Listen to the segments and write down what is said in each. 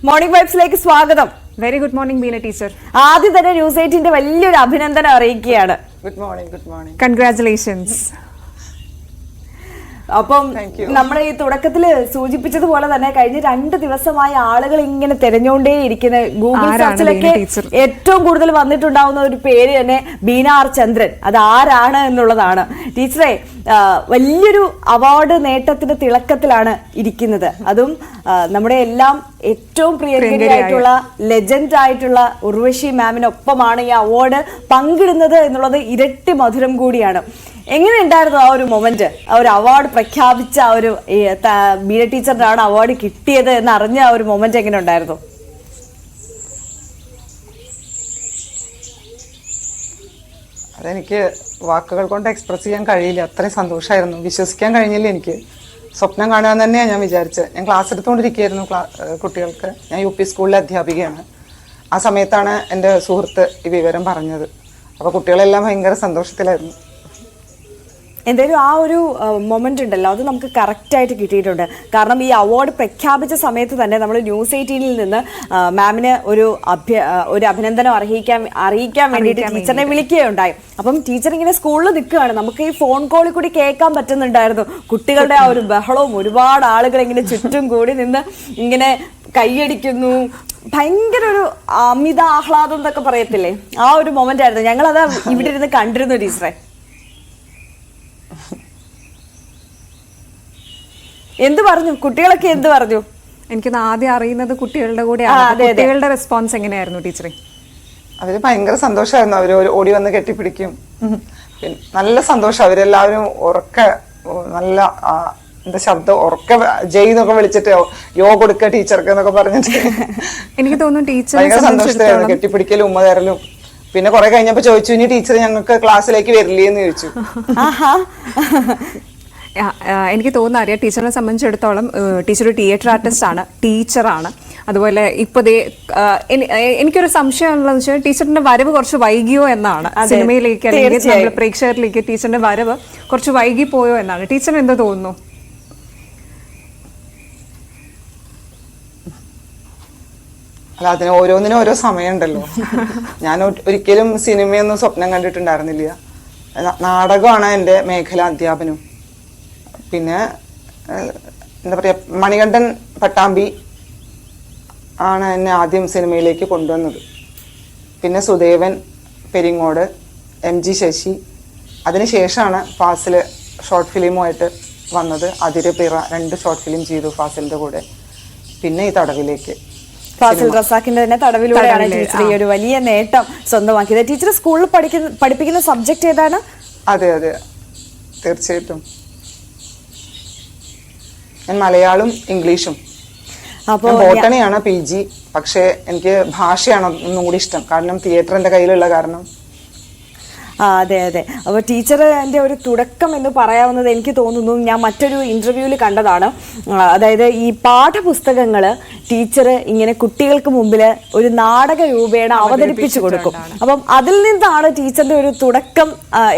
Morning വൈബ്സിലേക്ക് സ്വാഗതം. Very good morning Beena teacher. ആദ്യം തന്നെ ന്യൂസ് 8ന്റെ വലിയൊരു അഭിനന്ദനം അറിയിക്കുകയാണ്. Good morning. Good morning. Congratulations. അപ്പം നമ്മൾ ഈ തുടക്കത്തിൽ സൂചിപ്പിച്ചതുപോലെ തന്നെ കഴിഞ്ഞ 2 ദിവസമായി ആളുകൾ ഇങ്ങനെ തിരഞ്ഞുകൊണ്ടേയിരിക്കുന്ന ഗൂഗിൾ സെർച്ചിലൊക്കെ ഏറ്റവും കൂടുതൽ വന്നിട്ടുണ്ടാവുന്ന ഒരു പേര് തന്നെ ബീന ആർ ചന്ദ്രൻ. അത് ആരാണ് എന്നുള്ളതാണ്. ടീച്ചറെ, വലിയൊരു അവാർഡ് നേട്ടത്തിന്റെ തിളക്കത്തിലാണ് ഇരിക്കുന്നത്. അതും നമ്മുടെ എല്ലാം ഏറ്റവും പ്രിയങ്കരിയായിട്ടുള്ള ലെജൻഡ് ആയിട്ടുള്ള ഉർവശി മാമിനൊപ്പമാണ് ഈ അവാർഡ് പങ്കിടുന്നത് എന്നുള്ളത് ഇരട്ടി മധുരം കൂടിയാണ്. എങ്ങനെ ഉണ്ടായിരുന്നു ആ ഒരു മൊമെന്റ്? ആ ഒരു അവാർഡ് പ്രഖ്യാപിച്ച ആ ഒരു ബീന ടീച്ചറിനാണ് അവാർഡ് കിട്ടിയത് എന്ന് അറിഞ്ഞ ആ ഒരു മൊമെന്റ് എങ്ങനെ ഉണ്ടായിരുന്നു? അതെനിക്ക് വാക്കുകൾ കൊണ്ട് എക്സ്പ്രസ് ചെയ്യാൻ കഴിയില്ല. അത്രയും സന്തോഷമായിരുന്നു. വിശ്വസിക്കാൻ കഴിഞ്ഞില്ല. എനിക്ക് സ്വപ്നം കാണുക തന്നെയാണ് ഞാൻ വിചാരിച്ചത്. ഞാൻ ക്ലാസ് എടുത്തുകൊണ്ടിരിക്കുകയായിരുന്നു കുട്ടികൾക്ക്. ഞാൻ UP സ്കൂളിലെ അധ്യാപികയാണ്. ആ സമയത്താണ് എൻ്റെ സുഹൃത്ത് ഈ വിവരം പറഞ്ഞത്. അപ്പോൾ കുട്ടികളെല്ലാം ഭയങ്കര സന്തോഷത്തിലായിരുന്നു. എന്തായാലും ആ ഒരു മൊമെന്റ് ഉണ്ടല്ലോ, അത് നമുക്ക് കറക്റ്റായിട്ട് കിട്ടിയിട്ടുണ്ട്. കാരണം ഈ അവാർഡ് പ്രഖ്യാപിച്ച സമയത്ത് തന്നെ നമ്മൾ ന്യൂസ് 18ൽ നിന്ന് മാമിന് ഒരു അഭിനന്ദനം അറിയിക്കാൻ വേണ്ടിയിട്ട് ടീച്ചറിനെ വിളിക്കുകയുണ്ടായി. അപ്പം ടീച്ചർ ഇങ്ങനെ സ്കൂളിൽ നിൽക്കുകയാണ്. നമുക്ക് ഈ ഫോൺ കോളിൽ കൂടി കേൾക്കാൻ പറ്റുന്നുണ്ടായിരുന്നു കുട്ടികളുടെ ആ ഒരു ബഹളവും. ഒരുപാട് ആളുകൾ ഇങ്ങനെ ചുറ്റും കൂടി നിന്ന് ഇങ്ങനെ കൈയടിക്കുന്നു. ഭയങ്കര ഒരു അമിത ആഹ്ലാദം എന്നൊക്കെ പറയത്തില്ലേ, ആ ഒരു മൊമെന്റ് ആയിരുന്നു. ഞങ്ങളത് ഇവിടെ ഇരുന്ന് കണ്ടിരുന്നു ടീച്ചറെ. എന്ത് പറഞ്ഞു കുട്ടികളൊക്കെ? എന്ത് പറഞ്ഞു? എനിക്കൊന്ന് ആദ്യം അറിയുന്നത് കുട്ടികളുടെ കൂടെയാണ്. കുട്ടികളുടെ റെസ്പോൺസ് എങ്ങനെയായിരുന്നു ടീച്ചറെ? അവര് ഭയങ്കര സന്തോഷമായിരുന്നു. അവര് ഓടി വന്ന് കെട്ടിപ്പിടിക്കും. പിന്നെ നല്ല സന്തോഷം. അവരെല്ലാവരും ഉറക്കെ നല്ല എന്താ ശബ്ദം ഉറക്കെ ജയ് എന്നൊക്കെ വിളിച്ചിട്ട് യോ കൊടുക്ക ടീച്ചർക്ക് എന്നൊക്കെ പറഞ്ഞിട്ട് എനിക്ക് തോന്നുന്നു ടീച്ചർ ഭയങ്കര സന്തോഷത്തിലായിരുന്നു. കെട്ടിപ്പിടിക്കലും ഉമ്മ തരലും. പിന്നെ കുറെ കഴിഞ്ഞപ്പോ ചോദിച്ചു, ഇനി ടീച്ചർ ഞങ്ങൾക്ക് ക്ലാസ്സിലേക്ക് വരില്ലേ എന്ന് ചോദിച്ചു. എനിക്ക് തോന്നുന്നു അറിയാം, ടീച്ചറിനെ സംബന്ധിച്ചിടത്തോളം ടീച്ചർ ഒരു തിയേറ്റർ ആർട്ടിസ്റ്റ് ആണ്, ടീച്ചറാണ്. അതുപോലെ ഇപ്പൊ എനിക്കൊരു സംശയം ഉള്ളതെന്ന് വെച്ചാൽ ടീച്ചറിന്റെ വരവ് കുറച്ച് വൈകിയോ എന്നാണ്. സിനിമയിലേക്ക് അല്ലെങ്കിൽ നമ്മൾ പ്രേക്ഷകരിലേക്ക് ടീച്ചറിന്റെ വരവ് കുറച്ച് വൈകി പോയോ എന്നാണ്. ടീച്ചറിന് എന്താ തോന്നുന്നു? അല്ല, അതിന് ഓരോന്നിനും ഓരോ സമയമുണ്ടല്ലോ. ഞാൻ ഒരിക്കലും സിനിമയൊന്നും സ്വപ്നം കണ്ടിട്ടുണ്ടായിരുന്നില്ല. നാടകമാണ് എൻ്റെ മേഖല, അധ്യാപനം. പിന്നെ എന്താ പറയുക, മണികണ്ഠൻ പട്ടാമ്പി ആണ് എന്നെ ആദ്യം സിനിമയിലേക്ക് കൊണ്ടുവന്നത്. പിന്നെ സുദേവൻ പെരിങ്ങോട്, MG ശശി. അതിനുശേഷമാണ് ഫാസിൽ ഷോർട്ട് ഫിലിമുമായിട്ട് വന്നത്. അതിരപ്പിറ 2 ഷോർട്ട് ഫിലിം ചെയ്തു ഫാസിലിൻ്റെ കൂടെ. പിന്നെ ഈ തടവിലേക്ക് ഫാസിൽ റസാഖിന്റെ തന്നെ തടവിലൂടെയാണ് ടീച്ചർ ഈ ഒരു വലിയ നേട്ടം സ്വന്തമാക്കിയത്. ടീച്ചർ സ്കൂളിൽ പഠിപ്പിക്കുന്ന സബ്ജക്ട് ഏതാണ്? അതെ അതെ, തീർച്ചയായിട്ടും. ഞാൻ മലയാളം ഇംഗ്ലീഷും. ബോട്ടണിയാണ് PG. പക്ഷേ എനിക്ക് ഭാഷയാണ് ഒന്നും കൂടി ഇഷ്ടം. കാരണം തിയേറ്റർ എൻ്റെ കയ്യിലുള്ള കാരണം. അതെ അതെ. അപ്പോൾ ടീച്ചറിൻ്റെ ഒരു തുടക്കം എന്ന് പറയാവുന്നത് എനിക്ക് തോന്നുന്നു, ഞാൻ മറ്റൊരു ഇന്റർവ്യൂവിൽ കണ്ടതാണ്. അതായത് ഈ പാഠപുസ്തകങ്ങൾ ടീച്ചർ ഇങ്ങനെ കുട്ടികൾക്ക് മുമ്പിൽ ഒരു നാടക രൂപേണ അവതരിപ്പിച്ചു കൊടുക്കും. അപ്പം അതിൽ നിന്നാണ് ടീച്ചറിന്റെ ഒരു തുടക്കം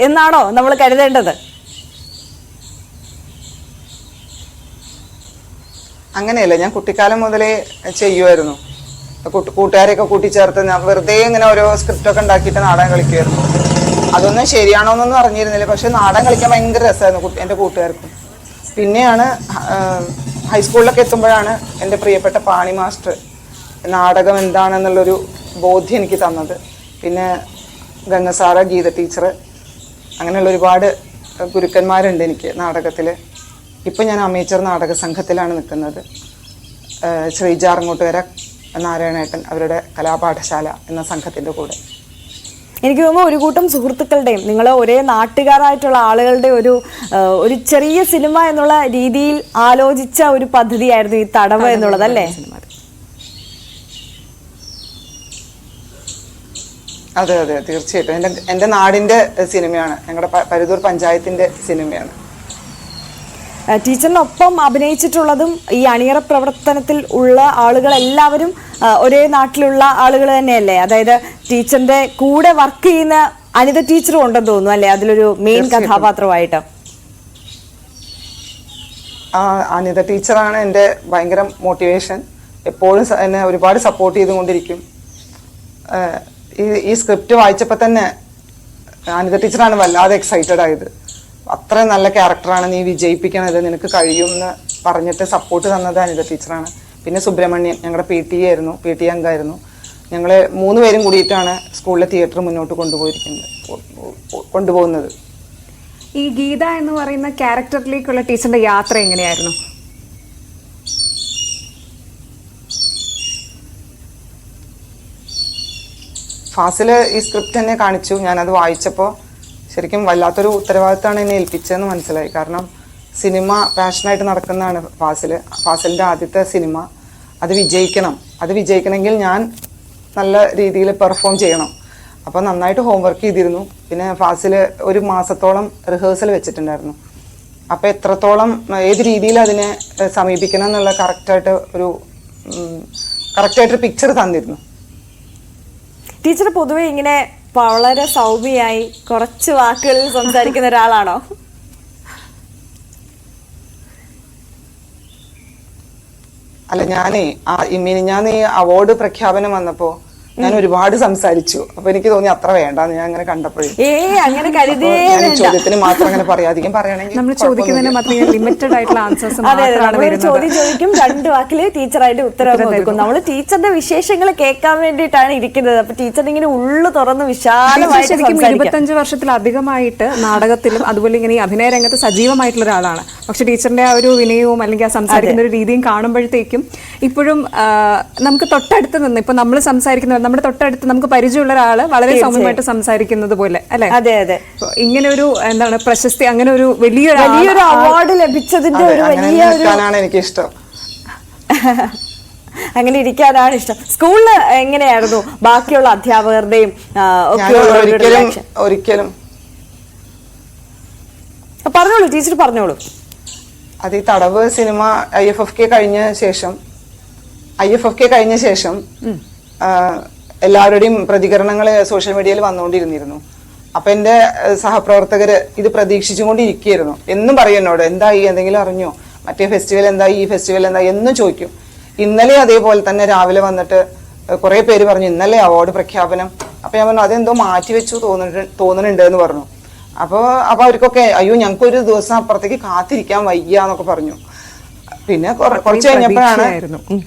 എന്നാണോ നമ്മൾ കരുതേണ്ടത്? അങ്ങനെയല്ല, ഞാൻ കുട്ടിക്കാലം മുതലേ ചെയ്യുമായിരുന്നു. കൂട്ടുകാരെയൊക്കെ കൂട്ടിച്ചേർത്ത് ഞാൻ വെറുതെ ഇങ്ങനെ ഓരോ സ്ക്രിപ്റ്റൊക്കെ ഉണ്ടാക്കിയിട്ട് നാടകം കളിക്കുമായിരുന്നു. അതൊന്നും ശരിയാണോ എന്നൊന്നും അറിഞ്ഞിരുന്നില്ല. പക്ഷെ നാടകം കളിക്കാൻ ഭയങ്കര രസമായിരുന്നു എൻ്റെ കൂട്ടുകാർക്കും. പിന്നെയാണ് ഹൈസ്കൂളിലൊക്കെ എത്തുമ്പോഴാണ് എൻ്റെ പ്രിയപ്പെട്ട പാണി മാസ്റ്റർ നാടകം എന്താണെന്നുള്ളൊരു ബോധ്യം എനിക്ക് തന്നത്. പിന്നെ ഗംഗസാറ, ഗീത ടീച്ചർ, അങ്ങനെയുള്ള ഒരുപാട് ഗുരുക്കന്മാരുണ്ട് എനിക്ക് നാടകത്തിൽ. ഇപ്പം ഞാൻ അമേച്ചർ നാടക സംഘത്തിലാണ് നിൽക്കുന്നത്. ശ്രീജാറങ്ങോട്ടുകര നാരായണേട്ടൻ അവരുടെ കലാപാഠശാല എന്ന സംഘത്തിൻ്റെ കൂടെ. എനിക്ക് തോന്നുന്നു ഒരു കൂട്ടം സുഹൃത്തുക്കളുടെയും നിങ്ങൾ ഒരേ നാട്ടുകാരായിട്ടുള്ള ആളുകളുടെ ഒരു ചെറിയ സിനിമ എന്നുള്ള രീതിയിൽ ആലോചിച്ച ഒരു പദ്ധതിയായിരുന്നു ഈ തടവ് എന്നുള്ളത്, അല്ലേ? അതെ അതെ, തീർച്ചയായിട്ടും. എൻ്റെ നാടിൻ്റെ സിനിമയാണ്, ഞങ്ങളുടെ പരുതൂർ പഞ്ചായത്തിൻ്റെ സിനിമയാണ്. ടീച്ചറിനൊപ്പം അഭിനയിച്ചിട്ടുള്ളതും ഈ അണിയറ പ്രവർത്തനത്തിൽ ഉള്ള ആളുകൾ എല്ലാവരും ഒരേ നാട്ടിലുള്ള ആളുകൾ തന്നെയല്ലേ? അതായത് ടീച്ചറിന്റെ കൂടെ വർക്ക് ചെയ്യുന്ന അനിത ടീച്ചറും ഉണ്ടെന്ന് തോന്നുന്നു, അല്ലേ? അതിലൊരു മെയിൻ കഥാപാത്രമായിട്ട്. അനിത ടീച്ചറാണ് എൻ്റെ ഭയങ്കര മോട്ടിവേഷൻ. എപ്പോഴും എന്നെ ഒരുപാട് സപ്പോർട്ട് ചെയ്തുകൊണ്ടിരിക്കും. ഈ സ്ക്രിപ്റ്റ് വായിച്ചപ്പോൾ തന്നെ അനിത ടീച്ചറാണ് വല്ലാതെ എക്സൈറ്റഡ് ആയത്. അത്രയും നല്ല ക്യാരക്ടറാണ്, നീ വിജയിപ്പിക്കണത്, നിനക്ക് കഴിയും എന്ന് പറഞ്ഞിട്ട് സപ്പോർട്ട് തന്നത് അനിത ടീച്ചറാണ്. പിന്നെ സുബ്രഹ്മണ്യൻ ഞങ്ങളുടെ PT ആയിരുന്നു, PT അംഗമായിരുന്നു. ഞങ്ങൾ 3 പേരും കൂടിയിട്ടാണ് സ്കൂളിലെ തിയേറ്റർ മുന്നോട്ട് കൊണ്ടുപോകുന്നത്. ഈ ഗീത എന്ന് പറയുന്ന ക്യാരക്ടറിലേക്കുള്ള ടീച്ചറിന്റെ യാത്ര എങ്ങനെയായിരുന്നു? ഫാസിൽ ഈ സ്ക്രിപ്റ്റ് എന്നെ കാണിച്ചു. ഞാനത് വായിച്ചപ്പോൾ ശരിക്കും വല്ലാത്തൊരു ഉത്തരവാദിത്തമാണ് എന്നെ ഏൽപ്പിച്ചതെന്ന് മനസ്സിലായി. കാരണം സിനിമ പാഷനായിട്ട് നടക്കുന്നതാണ് ഫാസിലിൻ്റെ ആദ്യത്തെ സിനിമ. അത് വിജയിക്കണമെങ്കിൽ ഞാൻ നല്ല രീതിയിൽ പെർഫോം ചെയ്യണം. അപ്പോൾ നന്നായിട്ട് ഹോംവർക്ക് ചെയ്തിരുന്നു. പിന്നെ ഫാസിൽ 1 മാസത്തോളം റിഹേഴ്സൽ വെച്ചിട്ടുണ്ടായിരുന്നു. അപ്പോൾ എത്രത്തോളം ഏത് രീതിയിൽ അതിനെ സമീപിക്കണം എന്നുള്ള കറക്റ്റായിട്ടൊരു പിക്ചർ തന്നിരുന്നു. ടീച്ചർ പൊതുവെ ഇങ്ങനെ വളരെ സൗമ്യയായി കുറച്ച് വാക്കുകളിൽ സംസാരിക്കുന്ന ഒരാളാണോ? അല്ല, ഞാൻ ഈ അവാർഡ് പ്രഖ്യാപനം വന്നപ്പോ ഞാൻ ഒരുപാട് സംസാരിച്ചു. അപ്പൊ എനിക്ക് തോന്നി അത്ര വേണ്ടെന്ന് ഞാൻ അങ്ങനെ കണ്ടപ്പോഴേ. അങ്ങനെ ചോദ്യത്തിന് മാത്രം അങ്ങനെ പറയാതിരിക്കും, പറയണെങ്കിൽ നമ്മൾ ചോദിക്കുന്നതിന് മാത്രം ലിമിറ്റഡ് ആയിട്ടുള്ള ആൻസേഴ്സ് ചോദ്യം ചോദിക്കും, 2 വാക്കില് ടീച്ചറായിട്ട് ഉത്തരം കൊടുക്കും. നമ്മള് ടീച്ചറിന്റെ വിശേഷങ്ങൾ കേൾക്കാൻ വേണ്ടിയിട്ടാണ് ഇരിക്കുന്നത്. അപ്പൊ ടീച്ചർ ഇങ്ങനെ ഉള്ളു തുറന്ന് വിശാലമായിട്ട് 25 വർഷത്തിലധികമായിട്ട് നാടകത്തിലും അതുപോലെ ഇങ്ങനെ ഈ അഭിനയ രംഗത്ത് സജീവമായിട്ടുള്ള ഒരാളാണ്. പക്ഷെ ടീച്ചറിന്റെ ആ ഒരു വിനയവും അല്ലെങ്കിൽ ആ സംസാരിക്കുന്ന ഒരു രീതിയും കാണുമ്പോഴത്തേക്കും ഇപ്പോഴും നമുക്ക് തൊട്ടടുത്ത് നിന്ന് ഇപ്പൊ നമ്മൾ സംസാരിക്കുന്ന നമ്മുടെ തൊട്ടടുത്ത് നമുക്ക് പരിചയമുള്ള ഒരാള് വളരെ സൗമ്യമായിട്ട് സംസാരിക്കുന്നത് പോലെ അല്ലെ? അതെ അതെ. ഇങ്ങനെ ഒരു എന്താണ് പ്രശസ്തി, അങ്ങനെ ഒരു വലിയൊരു അവാർഡ് ലഭിച്ചതിന്റെ ഒരു വലിയ എനിക്കിഷ്ടം. അങ്ങനെ ഇരിക്കാനാണ് ഇഷ്ടം. സ്കൂളില് എങ്ങനെയായിരുന്നു ബാക്കിയുള്ള അധ്യാപകരുടെയും ഒരിക്കലും പറഞ്ഞോളൂ ടീച്ചർ പറഞ്ഞോളൂ. അത് ഈ തടവ് സിനിമ IFFK കഴിഞ്ഞ ശേഷം എല്ലാവരുടെയും പ്രതികരണങ്ങൾ സോഷ്യൽ മീഡിയയിൽ വന്നുകൊണ്ടിരുന്നിരുന്നു. അപ്പൊ എന്റെ സഹപ്രവർത്തകര് ഇത് പ്രതീക്ഷിച്ചുകൊണ്ടിരിക്കുകയായിരുന്നു. എന്നും പറയും എന്നോട്, എന്തായി, എന്തെങ്കിലും അറിഞ്ഞോ, മറ്റേ ഫെസ്റ്റിവൽ എന്തായി, ഈ ഫെസ്റ്റിവൽ എന്തായി എന്നും ചോദിക്കും. ഇന്നലെ അതേപോലെ തന്നെ രാവിലെ വന്നിട്ട് കുറെ പേര് പറഞ്ഞു ഇന്നലെ അവാർഡ് പ്രഖ്യാപനം. അപ്പൊ ഞാൻ പറഞ്ഞു അതെന്തോ മാറ്റിവെച്ചു തോന്നുന്നുണ്ട് എന്ന് പറഞ്ഞു. അപ്പൊ അവർക്കൊക്കെ അയ്യോ ഞങ്ങൾക്ക് ഒരു ദിവസം അപ്പുറത്തേക്ക് കാത്തിരിക്കാൻ വയ്യ എന്നൊക്കെ പറഞ്ഞു. പിന്നെ കുറച്ച് കഴിഞ്ഞപ്പോഴാണ്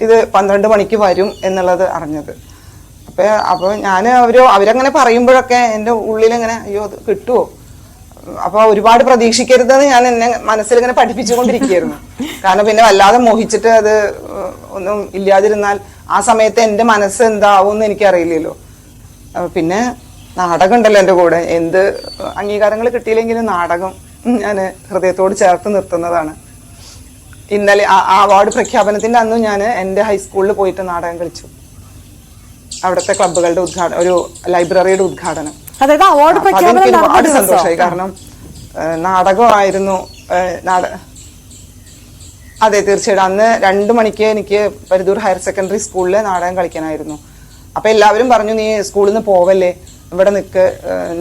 ഇത് 12 മണിക്ക് വരും എന്നുള്ളത് അറിഞ്ഞത്. അപ്പൊ ഞാൻ അവരങ്ങനെ പറയുമ്പോഴൊക്കെ എൻ്റെ ഉള്ളിലിങ്ങനെ അയ്യോ അത് കിട്ടുമോ, അപ്പൊ ഒരുപാട് പ്രതീക്ഷിക്കരുതെന്ന് ഞാൻ എന്നെ മനസ്സിലിങ്ങനെ പഠിപ്പിച്ചുകൊണ്ടിരിക്കുകയായിരുന്നു. കാരണം പിന്നെ വല്ലാതെ മോഹിച്ചിട്ട് അത് ഒന്നും ഇല്ലാതിരുന്നാൽ ആ സമയത്ത് എൻ്റെ മനസ്സ് എന്താവും എന്ന് എനിക്കറിയില്ലല്ലോ. പിന്നെ നാടകം ഉണ്ടല്ലോ എൻ്റെ കൂടെ, എന്ത് അംഗീകാരങ്ങൾ കിട്ടിയില്ലെങ്കിലും നാടകം ഞാൻ ഹൃദയത്തോട് ചേർത്ത് നിർത്തുന്നതാണ്. ഇന്നലെ ആ അവാർഡ് പ്രഖ്യാപനത്തിന്റെ അന്ന് ഞാൻ എൻ്റെ ഹൈസ്കൂളിൽ പോയിട്ട് നാടകം കളിച്ചു. അവിടുത്തെ ക്ലബ്ബുകളുടെ ഒരു ലൈബ്രറിയുടെ ഉദ്ഘാടനം. ഒരുപാട് സന്തോഷമായി. കാരണം നാടകമായിരുന്നു. അതെ തീർച്ചയായിട്ടും. അന്ന് 2 മണിക്ക് എനിക്ക് പരിദൂർ ഹയർ സെക്കൻഡറി സ്കൂളിലെ നാടകം കളിക്കാനായിരുന്നു. അപ്പൊ എല്ലാവരും പറഞ്ഞു നീ സ്കൂളിൽ നിന്ന് പോവല്ലേ, ഇവിടെ നിൽക്ക്,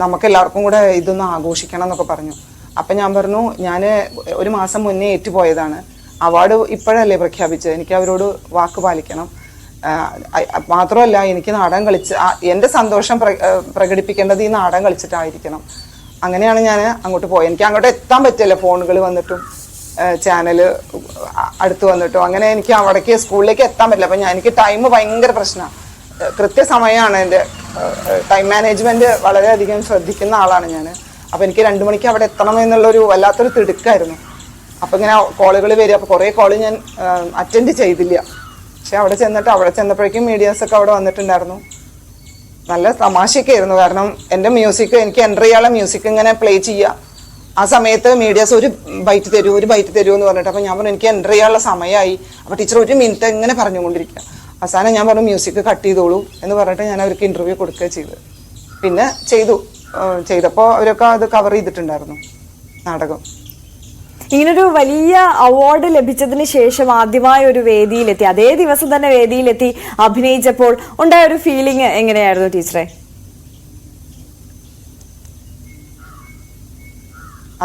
നമുക്ക് എല്ലാവർക്കും കൂടെ ഇതൊന്ന് ആഘോഷിക്കണം എന്നൊക്കെ പറഞ്ഞു. അപ്പൊ ഞാൻ പറഞ്ഞു ഞാൻ 1 മാസം മുന്നേ ഏറ്റുപോയതാണ്, അവാർഡ് ഇപ്പോഴല്ലേ പ്രഖ്യാപിച്ചത്, എനിക്ക് അവരോട് വാക്ക് പാലിക്കണം. മാത്രമല്ല എനിക്ക് നാടകം കളിച്ച് എൻ്റെ സന്തോഷം പ്രകടിപ്പിക്കേണ്ടത് ഈ നാടകം കളിച്ചിട്ടായിരിക്കണം. അങ്ങനെയാണ് ഞാൻ അങ്ങോട്ട് പോയത്. എനിക്ക് അങ്ങോട്ട് എത്താൻ പറ്റില്ല, ഫോണുകൾ വന്നിട്ടും ചാനൽ അടുത്ത് വന്നിട്ടും അങ്ങനെ എനിക്ക് അവിടേക്ക് സ്കൂളിലേക്ക് എത്താൻ പറ്റില്ല. അപ്പം എനിക്ക് ടൈം ഭയങ്കര പ്രശ്നമാണ്. കൃത്യസമയമാണ് എൻ്റെ ടൈം മാനേജ്മെന്റ് വളരെയധികം ശ്രദ്ധിക്കുന്ന ആളാണ് ഞാൻ. അപ്പം എനിക്ക് 2 മണിക്ക് അവിടെ എത്തണം എന്നുള്ളൊരു വല്ലാത്തൊരു തിടുക്കായിരുന്നു. അപ്പം ഇങ്ങനെ കോളുകൾ വരിക. അപ്പോൾ കുറേ കോള് ഞാൻ അറ്റൻഡ് ചെയ്തില്ല. പക്ഷെ അവിടെ ചെന്നപ്പോഴേക്കും മീഡിയാസൊക്കെ അവിടെ വന്നിട്ടുണ്ടായിരുന്നു. നല്ല തമാശയൊക്കെ ആയിരുന്നു. കാരണം എൻ്റെ മ്യൂസിക്, എനിക്ക് എൻ്റർ ചെയ്യാനുള്ള മ്യൂസിക് ഇങ്ങനെ പ്ലേ ചെയ്യുക. ആ സമയത്ത് മീഡിയാസ് ഒരു ബൈറ്റ് തരൂ എന്ന് പറഞ്ഞിട്ട്. അപ്പം ഞാൻ പറഞ്ഞു എനിക്ക് എൻ്റർ ചെയ്യാനുള്ള സമയമായി. അപ്പോൾ ടീച്ചർ 1 മിനിറ്റ് ഇങ്ങനെ പറഞ്ഞുകൊണ്ടിരിക്കുക. അവസാനം ഞാൻ പറഞ്ഞു മ്യൂസിക് കട്ട് ചെയ്തോളൂ എന്ന് പറഞ്ഞിട്ട് ഞാൻ അവർക്ക് ഇൻ്റർവ്യൂ കൊടുക്കുകയാണ് ചെയ്തത്. പിന്നെ ചെയ്തപ്പോൾ അവരൊക്കെ അത് കവർ ചെയ്തിട്ടുണ്ടായിരുന്നു നാടകം. ഇങ്ങനൊരു വലിയ അവാർഡ് ലഭിച്ചതിന് ശേഷം ആദ്യമായ ഒരു വേദിയിലെത്തി, അതേ ദിവസം തന്നെ വേദിയിലെത്തി അഭിനയിച്ചപ്പോൾ ഉണ്ടായ ഒരു ഫീലിംഗ് എങ്ങനെയായിരുന്നു ടീച്ചറെ?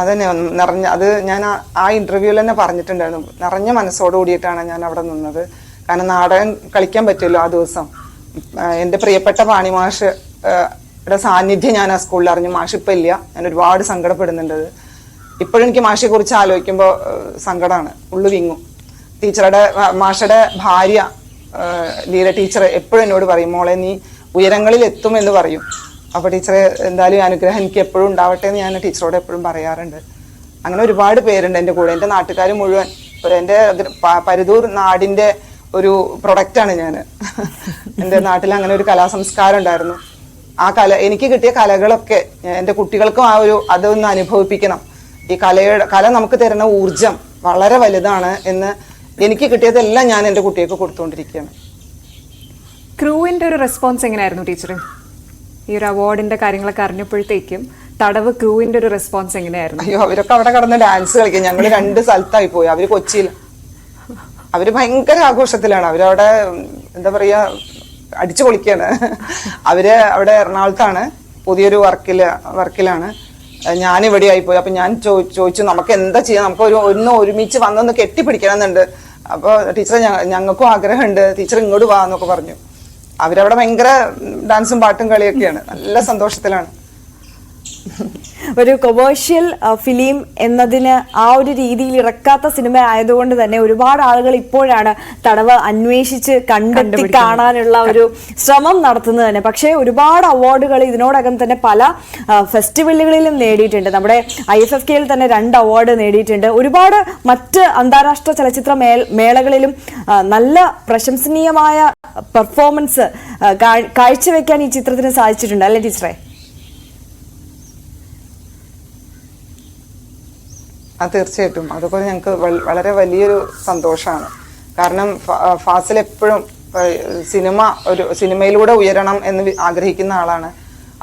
അതന്നെ അത് ഞാൻ ആ ഇന്റർവ്യൂവിൽ തന്നെ പറഞ്ഞിട്ടുണ്ടായിരുന്നു. നിറഞ്ഞ മനസ്സോട് കൂടിയിട്ടാണ് ഞാൻ അവിടെ നിന്നത്. കാരണം നാടകം കളിക്കാൻ പറ്റുമല്ലോ ആ ദിവസം. എൻ്റെ പ്രിയപ്പെട്ട പാണിമാഷ് സാന്നിധ്യം ഞാൻ ആ സ്കൂളിൽ അറിഞ്ഞു. മാഷ് ഇപ്പം ഇല്ല. ഞാൻ ഒരുപാട് സങ്കടപ്പെടുന്നുണ്ട്. ഇപ്പോഴും എനിക്ക് മാഷിയെ കുറിച്ച് ആലോചിക്കുമ്പോൾ സങ്കടമാണ്, ഉള്ളു വിങ്ങും. മാഷയുടെ ഭാര്യ ലീല ടീച്ചർ എപ്പോഴും എന്നോട് പറയും, മോളെ നീ ഉയരങ്ങളിൽ എത്തും എന്ന് പറയും. അപ്പോൾ ടീച്ചറെ എന്തായാലും അനുഗ്രഹം എനിക്ക് എപ്പോഴും ഉണ്ടാവട്ടെ എന്ന് ഞാൻ ടീച്ചറോട് എപ്പോഴും പറയാറുണ്ട്. അങ്ങനെ ഒരുപാട് പേരുണ്ട് എൻ്റെ കൂടെ. എൻ്റെ നാട്ടുകാർ മുഴുവൻ, എൻ്റെ പരുതൂർ നാടിൻ്റെ ഒരു പ്രൊഡക്റ്റാണ് ഞാൻ. എൻ്റെ നാട്ടിൽ അങ്ങനെ ഒരു കലാസംസ്കാരം ഉണ്ടായിരുന്നു. ആ എനിക്ക് കിട്ടിയ കലകളൊക്കെ എൻ്റെ കുട്ടികൾക്കും അതൊന്ന് അനുഭവിപ്പിക്കണം. ഈ കല നമുക്ക് തരുന്ന ഊർജം വളരെ വലുതാണ് എന്ന് എനിക്ക് കിട്ടിയതെല്ലാം ഞാൻ എൻ്റെ കുട്ടികൾക്ക് കൊടുത്തുകൊണ്ടിരിക്കുകയാണ്. ക്രൂവിന്റെ ഒരു റെസ്പോൺസ് എങ്ങനെയായിരുന്നു ടീച്ചർ? ഈ ഒരു അവാർഡിന്റെ കാര്യങ്ങളൊക്കെ അറിഞ്ഞപ്പോഴത്തേക്കും തടവ് ക്രൂവിന്റെ ഒരു റെസ്പോൺസ് എങ്ങനെയായിരുന്നു? അയ്യോ, അവരൊക്കെ അവിടെ കടന്ന് ഡാൻസ് കളിക്കും. ഞങ്ങൾ 2 സ്ഥലത്തായി പോയി. അവര് കൊച്ചിയിൽ, അവര് ഭയങ്കര ആഘോഷത്തിലാണ്. അവരവിടെ എന്താ പറയാ, അടിച്ചു പൊളിക്കാണ്. അവര് അവിടെ എറണാകുളത്താണ്, പുതിയൊരു വർക്കിലാണ്. ഞാനിവിടെ ആയിപ്പോയി. അപ്പൊ ഞാൻ ചോദിച്ചു നമുക്ക് എന്താ ചെയ്യാം, നമുക്ക് ഒന്ന് ഒരുമിച്ച് വന്നൊന്ന് കെട്ടിപ്പിടിക്കണം എന്നുണ്ട്. അപ്പൊ ടീച്ചറെ ഞങ്ങൾക്കും ആഗ്രഹമുണ്ട്, ടീച്ചർ ഇങ്ങോട്ട് വാ എന്നൊക്കെ പറഞ്ഞു. അവരവിടെ ഭയങ്കര ഡാൻസും പാട്ടും കളിയൊക്കെയാണ്. നല്ല സന്തോഷത്തിലാണ്. ഒരു കൊമേഴ്ഷ്യൽ ഫിലിം എന്നതിന് ആ ഒരു രീതിയിൽ ഇറക്കാത്ത സിനിമ ആയതുകൊണ്ട് തന്നെ ഒരുപാട് ആളുകൾ ഇപ്പോഴാണ് തടവ് അന്വേഷിച്ച് കണ്ടെത്തി കാണാനുള്ള ഒരു ശ്രമം നടത്തുന്നത് തന്നെ. പക്ഷേ ഒരുപാട് അവാർഡുകൾ ഇതിനോടകം തന്നെ പല ഫെസ്റ്റിവലുകളിലും നേടിയിട്ടുണ്ട്. നമ്മുടെ IFFK-യിൽ തന്നെ 2 അവാർഡ് നേടിയിട്ടുണ്ട്. ഒരുപാട് മറ്റ് അന്താരാഷ്ട്ര ചലച്ചിത്ര മേളകളിലും നല്ല പ്രശംസനീയമായ പെർഫോമൻസ് കാഴ്ചവെക്കാൻ ഈ ചിത്രത്തിന് സാധിച്ചിട്ടുണ്ട്, അല്ലേ ടീച്ചറെ? തീർച്ചയായിട്ടും. അതുപോലെ ഞങ്ങൾക്ക് വളരെ വലിയൊരു സന്തോഷമാണ്. കാരണം ഫാസിൽ എപ്പോഴും സിനിമയിലൂടെ ഉയരണം എന്ന് ആഗ്രഹിക്കുന്ന ആളാണ്.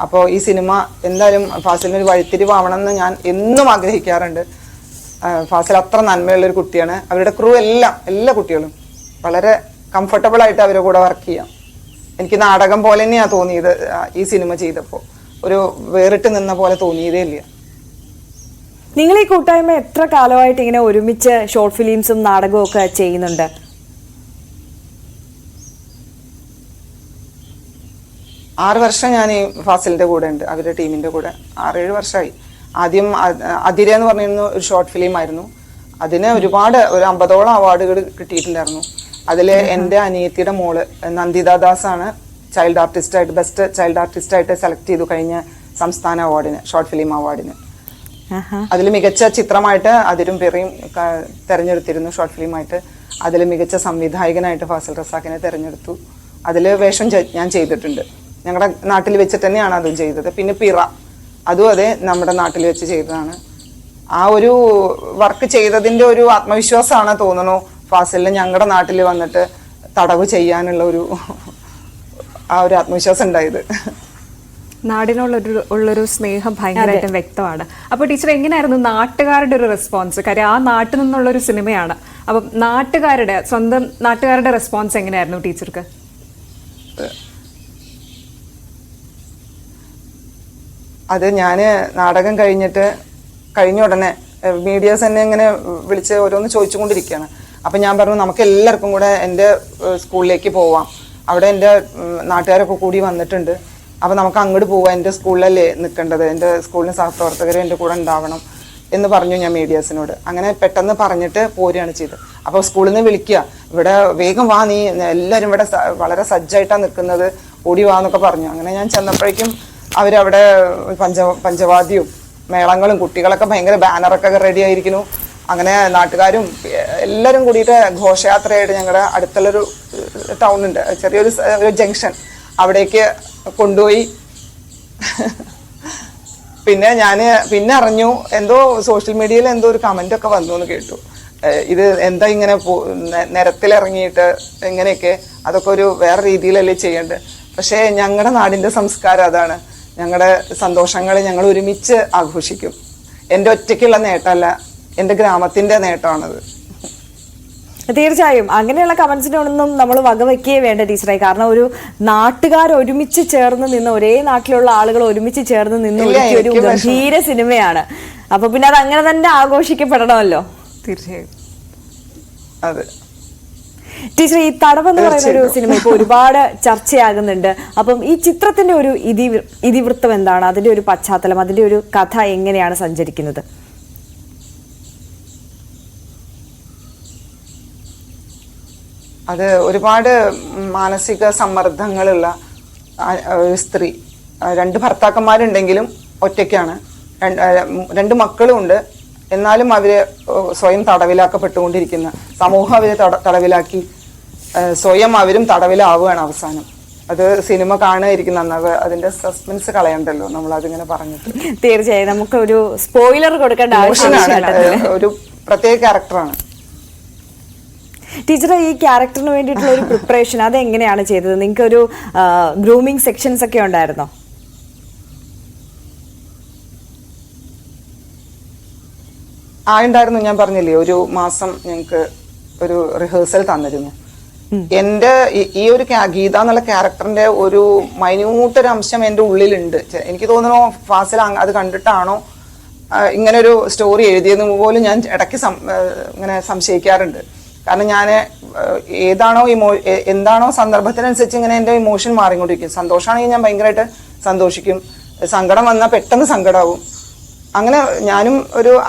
അപ്പോൾ ഈ സിനിമ എന്തായാലും ഫാസിലിനൊരു വഴിത്തിരിവാവണം എന്ന് ഞാൻ എന്നും ആഗ്രഹിക്കാറുണ്ട്. ഫാസിൽ അത്ര നന്മയുള്ളൊരു കുട്ടിയാണ്. അവരുടെ ക്രൂ എല്ലാ കുട്ടികളും വളരെ കംഫർട്ടബിൾ ആയിട്ട് അവരുടെ കൂടെ വർക്ക് ചെയ്യാം. എനിക്ക് നാടകം പോലെ തന്നെയാണ് തോന്നിയത്. ഈ സിനിമ ചെയ്തപ്പോൾ ഒരു വേറിട്ട് നിന്ന പോലെ തോന്നിയതേ ഇല്ല. നിങ്ങൾ ഈ കൂട്ടായ്മ എത്ര കാലമായിട്ട് ഇങ്ങനെ ഒരുമിച്ച് ഷോർട്ട് ഫിലിംസും നാടകവും ഒക്കെ ചെയ്യുന്നുണ്ട്? ആറ് വർഷം ഞാൻ ഈ ഫാസിലിന്റെ കൂടെ ഉണ്ട്, അവരുടെ ടീമിന്റെ കൂടെ 6-7 വർഷമായി. ആദ്യം അതിര എന്ന് പറഞ്ഞിരുന്ന ഒരു ഷോർട്ട് ഫിലിം ആയിരുന്നു. അതിന് ഒരു 50ഓളം അവാർഡുകൾ കിട്ടിയിട്ടുണ്ടായിരുന്നു. അതിൽ എൻ്റെ അനിയത്തിയുടെ മോള് നന്ദിത ദാസ് ആണ് ചൈൽഡ് ആർട്ടിസ്റ്റായിട്ട്, ബെസ്റ്റ് ചൈൽഡ് ആർട്ടിസ്റ്റായിട്ട് സെലക്ട് ചെയ്തു കഴിഞ്ഞ സംസ്ഥാന അവാർഡിന്, ഷോർട്ട് ഫിലിം അവാർഡിന്. അതിൽ മികച്ച ചിത്രമായിട്ട് അതിരും പെറിയും തെരഞ്ഞെടുത്തിരുന്നു ഷോർട്ട് ഫിലിമായിട്ട്. അതിൽ മികച്ച സംവിധായകനായിട്ട് ഫാസിൽ റസാഖിനെ തെരഞ്ഞെടുത്തു. അതിൽ വേഷം ഞാൻ ചെയ്തിട്ടുണ്ട്. ഞങ്ങളുടെ നാട്ടിൽ വെച്ചിട്ട് തന്നെയാണ് അതും ചെയ്തത്. പിന്നെ പിറ, അതും അതെ നമ്മുടെ നാട്ടിൽ വെച്ച് ചെയ്തതാണ്. ആ ഒരു വർക്ക് ചെയ്തതിൻ്റെ ഒരു ആത്മവിശ്വാസമാണ് തോന്നുന്നു ഫാസിലിന് ഞങ്ങളുടെ നാട്ടിൽ വന്നിട്ട് തടവ് ചെയ്യാനുള്ള ആ ഒരു ആത്മവിശ്വാസം ഉണ്ടായത്. നാടിനുള്ളൊരു സ്നേഹം ഭയങ്കരമായിട്ടും വ്യക്തമാണ്. അപ്പോൾ ടീച്ചർ, എങ്ങനെയായിരുന്നു നാട്ടുകാരുടെ ഒരു റെസ്പോൺസ്? കാര്യം ആ നാട്ടിൽ നിന്നുള്ളൊരു സിനിമയാണ്. അപ്പം സ്വന്തം നാട്ടുകാരുടെ റെസ്പോൺസ് എങ്ങനെയായിരുന്നു ടീച്ചർക്ക്? അത് ഞാൻ നാടകം കഴിഞ്ഞ ഉടനെ മീഡിയാസ് എന്നെ ഇങ്ങനെ വിളിച്ച് ഓരോന്ന് ചോദിച്ചുകൊണ്ടിരിക്കുകയാണ്. അപ്പം ഞാൻ പറഞ്ഞു നമുക്ക് എല്ലാവർക്കും കൂടെ എൻ്റെ സ്കൂളിലേക്ക് പോവാം, അവിടെ എൻ്റെ നാട്ടുകാരൊക്കെ കൂടി വന്നിട്ടുണ്ട്, അപ്പോൾ നമുക്ക് അങ്ങോട്ട് പോവാം, എൻ്റെ സ്കൂളിലല്ലേ നിൽക്കേണ്ടത്, എൻ്റെ സ്കൂളിന് സഹപ്രവർത്തകർ എൻ്റെ കൂടെ ഉണ്ടാവണം എന്ന് പറഞ്ഞു ഞാൻ മീഡിയാസിനോട്. അങ്ങനെ പെട്ടെന്ന് പറഞ്ഞിട്ട് പോരുകയാണ് ചെയ്തത്. അപ്പോൾ സ്കൂളിൽ നിന്ന് വിളിക്കുക, ഇവിടെ വേഗം വാ, നീ എല്ലാവരും ഇവിടെ വളരെ സജ്ജായിട്ടാണ് നിൽക്കുന്നത്, ഓടി വാ എന്നൊക്കെ പറഞ്ഞു. അങ്ങനെ ഞാൻ ചെന്നപ്പോഴേക്കും അവരവിടെ പഞ്ചവാദ്യവും മേളങ്ങളും കുട്ടികളൊക്കെ ഭയങ്കര ബാനറൊക്കെ റെഡി ആയിരിക്കുന്നു. അങ്ങനെ നാട്ടുകാരും എല്ലാവരും കൂടിയിട്ട് ഘോഷയാത്രയായിട്ട് ഞങ്ങളുടെ അടുത്തുള്ളൊരു ടൗണുണ്ട്, ചെറിയൊരു ജംഗ്ഷൻ, അവിടേക്ക് കൊണ്ടുപോയി. പിന്നെ അറിഞ്ഞു എന്തോ സോഷ്യൽ മീഡിയയിൽ എന്തോ ഒരു കമന്റ് ഒക്കെ വന്നു എന്ന് കേട്ടു. ഇത് എന്താ ഇങ്ങനെ നിരത്തിലിറങ്ങിയിട്ട് എങ്ങനെയൊക്കെ, അതൊക്കെ ഒരു വേറെ രീതിയിലല്ലേ ചെയ്യേണ്ടത്. പക്ഷേ ഞങ്ങളുടെ നാടിൻ്റെ സംസ്കാരം അതാണ്. ഞങ്ങളുടെ സന്തോഷങ്ങൾ ഞങ്ങൾ ഒരുമിച്ച് ആഘോഷിക്കും. എൻ്റെ ഒറ്റയ്ക്കുള്ള നേട്ടമല്ല, എൻ്റെ ഗ്രാമത്തിൻ്റെ നേട്ടമാണത്. തീർച്ചയായും അങ്ങനെയുള്ള കമന്റ്സിനൊന്നും നമ്മൾ വകവെക്കേ വേണ്ട ടീച്ചറായി. കാരണം ഒരു നാട്ടുകാർ ഒരുമിച്ച് ചേർന്ന് നിന്ന്, ഒരേ നാട്ടിലുള്ള ആളുകൾ ഒരുമിച്ച് ചേർന്ന് നിന്ന് ഒരു ഗംഭീര സിനിമയാണ്. അപ്പൊ പിന്നെ അത് അങ്ങനെ തന്നെ ആഘോഷിക്കപ്പെടണമല്ലോ. തീർച്ചയായും. അതെ. ടീച്ചർ, ഈ തടവെന്ന് പറയുന്ന ഒരു സിനിമ ഇപ്പൊ ഒരുപാട് ചർച്ചയാകുന്നുണ്ട്. അപ്പം ഈ ചിത്രത്തിന്റെ ഒരു ഇതിവൃത്തം എന്താണ്, അതിന്റെ ഒരു പശ്ചാത്തലം, അതിന്റെ ഒരു കഥ എങ്ങനെയാണ് സഞ്ചരിക്കുന്നത്? അത് ഒരുപാട് മാനസിക സമ്മർദ്ദങ്ങളുള്ള ഒരു സ്ത്രീ, 2 ഭർത്താക്കന്മാരുണ്ടെങ്കിലും ഒറ്റയ്ക്കാണ്, 2 മക്കളും ഉണ്ട്. എന്നാലും അവര് സ്വയം തടവിലാക്കപ്പെട്ടുകൊണ്ടിരിക്കുന്ന, സമൂഹം അവരെ തടവിലാക്കി, സ്വയം അവരും തടവിലാവുകയാണ് അവസാനം. അത് സിനിമ കാണുകയായിരിക്കും നന്നാവുക. അതിന്റെ സസ്പെൻസ് കളയണ്ടല്ലോ നമ്മൾ അതിങ്ങനെ പറഞ്ഞിട്ട്. തീർച്ചയായും നമുക്ക് ഒരു സ്പോയിലർ കൊടുക്കേണ്ട ആവശ്യമില്ല. ഒരു പ്രത്യേക ക്യാരക്ടറാണ്. ടീച്ചർ, ഈ ക്യാരക്ടറിന് വേണ്ടിയിട്ടുള്ള ഒരു പ്രിപ്പറേഷൻ അത് എങ്ങനെയാണ് ചെയ്തത്? നിങ്ങൾക്ക് ഒരു ഗ്രൂമിംഗ് സെക്ഷൻസ് ഒക്കെ ഉണ്ടായിരുന്നോ? ഉണ്ടായിരുന്നു. ഞാൻ പറഞ്ഞില്ലേ, ഒരു മാസം ഞങ്ങൾക്ക് ഒരു റിഹേഴ്സൽ തന്നിരുന്നു. എന്റെ ഈ ഒരു ഗീത എന്നുള്ള ക്യാരക്ടറിന്റെ ഒരു മൈന്യൂട്ടൊരു അംശം എന്റെ ഉള്ളിലുണ്ട്. എനിക്ക് തോന്നുന്നു ഫാസിൽ അത് കണ്ടിട്ടാണോ ഇങ്ങനെ ഒരു സ്റ്റോറി എഴുതിയെന്ന് പോലും ഞാൻ ഇടയ്ക്ക് ഇങ്ങനെ സംശയിക്കാറുണ്ട്. കാരണം ഞാൻ എന്താണോ സന്ദർഭത്തിനനുസരിച്ച് ഇങ്ങനെ എന്റെ ഇമോഷൻ മാറിക്കൊണ്ടിരിക്കും. സന്തോഷമാണെങ്കിൽ ഞാൻ ഭയങ്കരമായിട്ട് സന്തോഷിക്കും, സങ്കടം വന്നാൽ പെട്ടെന്ന് സങ്കടമാവും. അങ്ങനെ ഞാനും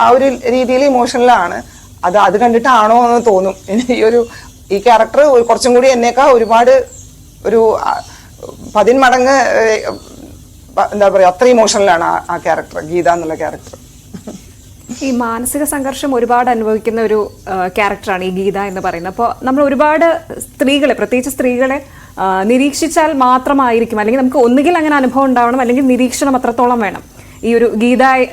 ആ ഒരു രീതിയിൽ ഇമോഷണലാണ്. അത് കണ്ടിട്ടാണോ എന്ന് തോന്നും. ഈ ക്യാരക്ടർ കുറച്ചും കൂടി എന്നേക്കാൾ ഒരുപാട് ഒരു 10 മടങ്ങ് എന്താ പറയാ, അത്ര ഇമോഷണലാണ് ആ ക്യാരക്ടർ, ഗീത എന്നുള്ള ക്യാരക്ടർ. ഈ മാനസിക സംഘർഷം ഒരുപാട് അനുഭവിക്കുന്ന ഒരു ക്യാരക്ടറാണ് ഈ ഗീത എന്ന് പറയുന്നത്. അപ്പോൾ നമ്മൾ ഒരുപാട് സ്ത്രീകളെ, പ്രത്യേകിച്ച് സ്ത്രീകളെ നിരീക്ഷിച്ചാൽ മാത്രമായിരിക്കും, അല്ലെങ്കിൽ നമുക്ക് ഒന്നുകിൽ അങ്ങനെ അനുഭവം ഉണ്ടാവണം, അല്ലെങ്കിൽ നിരീക്ഷണം അത്രത്തോളം വേണം ഈ ഒരു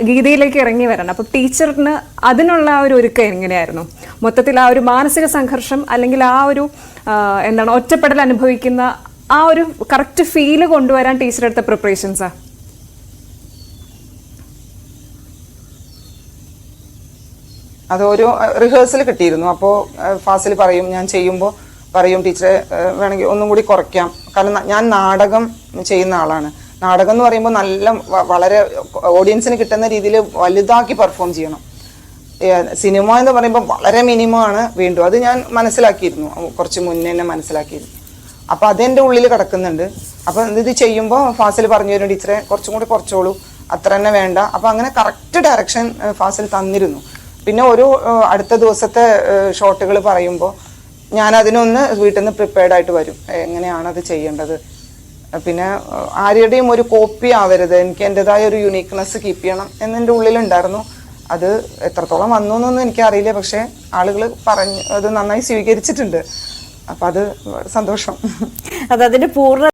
ഗീതയിലേക്ക് ഇറങ്ങി വരണം. അപ്പം ടീച്ചറിന് അതിനുള്ള ആ ഒരു ഒരുക്കം എങ്ങനെയായിരുന്നു? മൊത്തത്തിൽ ആ ഒരു മാനസിക സംഘർഷം, അല്ലെങ്കിൽ ആ ഒരു ഒറ്റപ്പെടൽ അനുഭവിക്കുന്ന ആ ഒരു കറക്റ്റ് ഫീല് കൊണ്ടുവരാൻ ടീച്ചർ എടുത്ത പ്രിപ്പറേഷൻസാ? അതൊരു റിഹേഴ്സൽ കിട്ടിയിരുന്നു. അപ്പോൾ ഫാസിൽ പറയും, ഞാൻ ചെയ്യുമ്പോൾ പറയും, ടീച്ചറെ വേണമെങ്കിൽ ഒന്നും കൂടി കുറയ്ക്കാം. കാരണം ഞാൻ നാടകം ചെയ്യുന്ന ആളാണ്. നാടകം എന്ന് പറയുമ്പോൾ വളരെ ഓഡിയൻസിന് കിട്ടുന്ന രീതിയിൽ വലുതാക്കി പെർഫോം ചെയ്യണം. സിനിമ എന്ന് പറയുമ്പോൾ വളരെ മിനിമമാണ്. വീണ്ടും അത് ഞാൻ മനസ്സിലാക്കിയിരുന്നു, കുറച്ച് മുന്നേ തന്നെ മനസ്സിലാക്കിയിരുന്നു. അപ്പം അതെൻ്റെ ഉള്ളിൽ കിടക്കുന്നുണ്ട്. അപ്പം ഇത് ചെയ്യുമ്പോൾ ഫാസിൽ പറഞ്ഞു തരും, ടീച്ചറെ കുറച്ചും കൂടി കുറച്ചോളൂ, അത്ര തന്നെ വേണ്ട. അപ്പം അങ്ങനെ കറക്റ്റ് ഡയറക്ഷൻ ഫാസിൽ തന്നിരുന്നു. പിന്നെ അടുത്ത ദിവസത്തെ ഷോട്ടുകൾ പറയുമ്പോൾ ഞാൻ അതിനൊന്ന് വീട്ടിൽ നിന്ന് പ്രിപ്പയർഡ് ആയിട്ട് വരും, എങ്ങനെയാണ് അത് ചെയ്യേണ്ടത്. പിന്നെ ആരുടെയും ഒരു കോപ്പി ആവരുത്, എനിക്ക് എൻ്റെതായ ഒരു യുണീക്നെസ് കീപ്പ് ചെയ്യണം എന്നെൻ്റെ ഉള്ളിലുണ്ടായിരുന്നു. അത് എത്രത്തോളം വന്നു എന്നൊന്നും എനിക്കറിയില്ല, പക്ഷെ ആളുകൾ അത് നന്നായി സ്വീകരിച്ചിട്ടുണ്ട്. അപ്പം അത് സന്തോഷം. അതിന്റെ പൂർണ്ണ